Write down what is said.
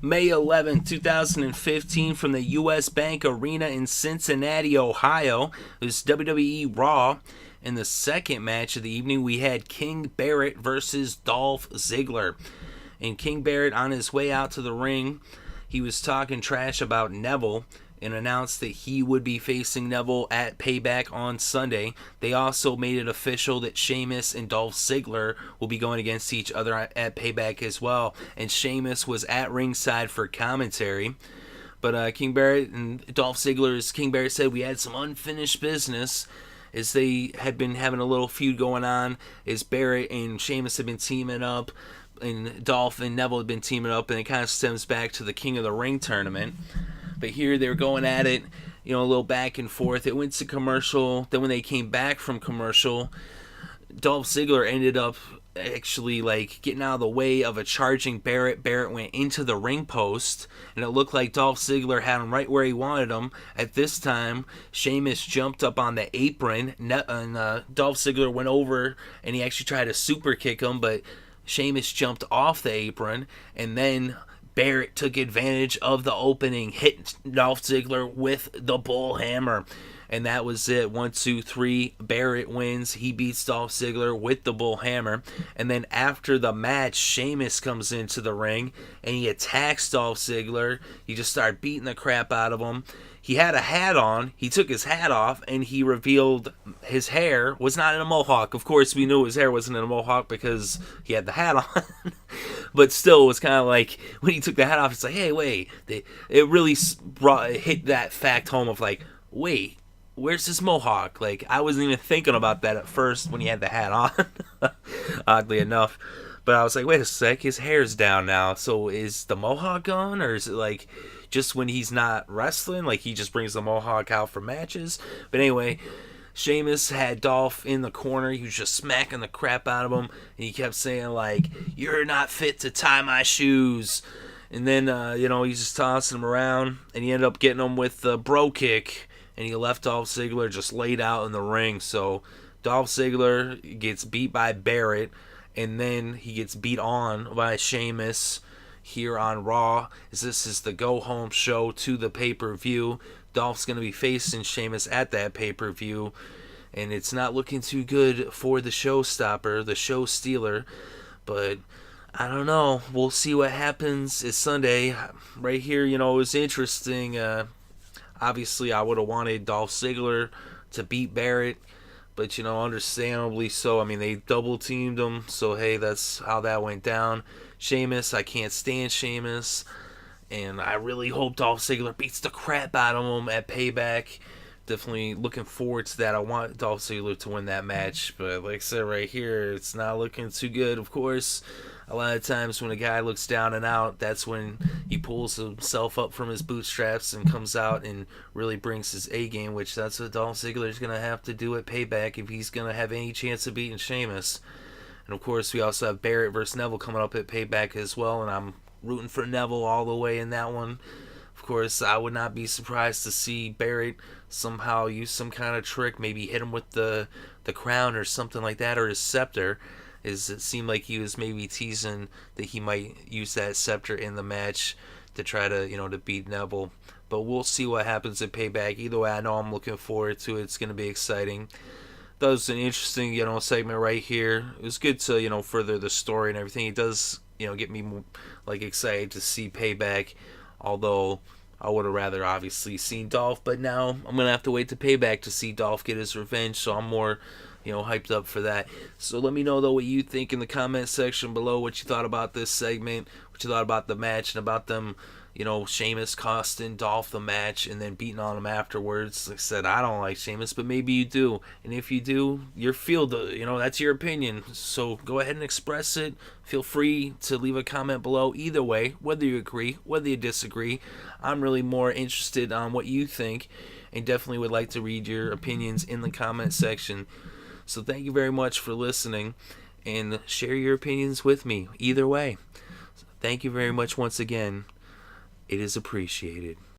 May 11, 2015, from the U.S. Bank Arena in Cincinnati, Ohio. It was WWE Raw. In the second match of the evening, we had King Barrett versus Dolph Ziggler. And King Barrett, on his way out to the ring, he was talking trash about Neville and announced that he would be facing Neville at Payback on Sunday. They also made it official that Sheamus and Dolph Ziggler will be going against each other at Payback as well. And Sheamus was at ringside for commentary. But King Barrett and Dolph Ziggler, King Barrett said, we had some unfinished business as they had been having a little feud going on, as Barrett and Sheamus had been teaming up, and Dolph and Neville had been teaming up, and it kind of stems back to the King of the Ring tournament. But here they were going at it, a little back and forth. It went to commercial. Then when they came back from commercial, Dolph Ziggler ended up actually getting out of the way of a charging Barrett. Barrett went into the ring post, and it looked like Dolph Ziggler had him right where he wanted him. At this time, Sheamus jumped up on the apron, and Dolph Ziggler went over, and he actually tried to super kick him, but Sheamus jumped off the apron, and then Barrett took advantage of the opening, hit Dolph Ziggler with the bull hammer. And that was it. 1, 2, 3. Barrett wins. He beats Dolph Ziggler with the bull hammer. And then after the match, Sheamus comes into the ring and he attacks Dolph Ziggler. He just started beating the crap out of him. He had a hat on. He took his hat off and he revealed his hair was not in a mohawk. Of course, we knew his hair wasn't in a mohawk because he had the hat on. But still, it was kind of like when he took the hat off, it's like, hey, wait. It really hit that fact home of wait, where's this mohawk? I wasn't even thinking about that at first when he had the hat on, oddly enough. But I was like, wait a sec, his hair's down now. So is the mohawk gone? Or is it just when he's not wrestling? He just brings the mohawk out for matches? But anyway, Sheamus had Dolph in the corner. He was just smacking the crap out of him. And he kept saying, you're not fit to tie my shoes. And then, he's just tossing him around. And he ended up getting him with the bro kick. And he left Dolph Ziggler just laid out in the ring. So Dolph Ziggler gets beat by Barrett. And then he gets beat on by Sheamus here on Raw. This is the go-home show to the pay-per-view. Dolph's going to be facing Sheamus at that pay-per-view. And it's not looking too good for the showstopper, the show stealer. But I don't know. We'll see what happens. It's Sunday. Right here, it was interesting. Obviously, I would have wanted Dolph Ziggler to beat Barrett. But, understandably so. I mean, they double-teamed him. So, hey, that's how that went down. Sheamus, I can't stand Sheamus. And I really hope Dolph Ziggler beats the crap out of him at Payback. Definitely looking forward to that. I want Dolph Ziggler to win that match. But like I said right here, it's not looking too good, of course. A lot of times when a guy looks down and out, that's when he pulls himself up from his bootstraps and comes out and really brings his A game, which that's what Dolph Ziggler is going to have to do at Payback if he's going to have any chance of beating Sheamus. And of course, we also have Barrett versus Neville coming up at Payback as well, and I'm rooting for Neville all the way in that one. Of course, I would not be surprised to see Barrett somehow use some kind of trick, maybe hit him with the crown or something like that, or his scepter. It seemed like he was maybe teasing that he might use that scepter in the match to try to, to beat Neville. But we'll see what happens at Payback. Either way, I know I'm looking forward to it. It's going to be exciting. That was an interesting, segment right here. It was good to, further the story and everything. It does, get me excited to see Payback. Although I would have rather obviously seen Dolph, but now I'm gonna have to wait to Payback to see Dolph get his revenge. So I'm more, hyped up for that. So let me know though what you think in the comment section below. What you thought about this segment, what you thought about the match, and about them. Sheamus costing Dolph the match and then beating on him afterwards. Like I said, I don't like Sheamus, but maybe you do. And if you do, your field, that's your opinion. So go ahead and express it. Feel free to leave a comment below. Either way, whether you agree, whether you disagree, I'm really more interested on what you think and definitely would like to read your opinions in the comment section. So thank you very much for listening and share your opinions with me. Either way, thank you very much once again. It is appreciated.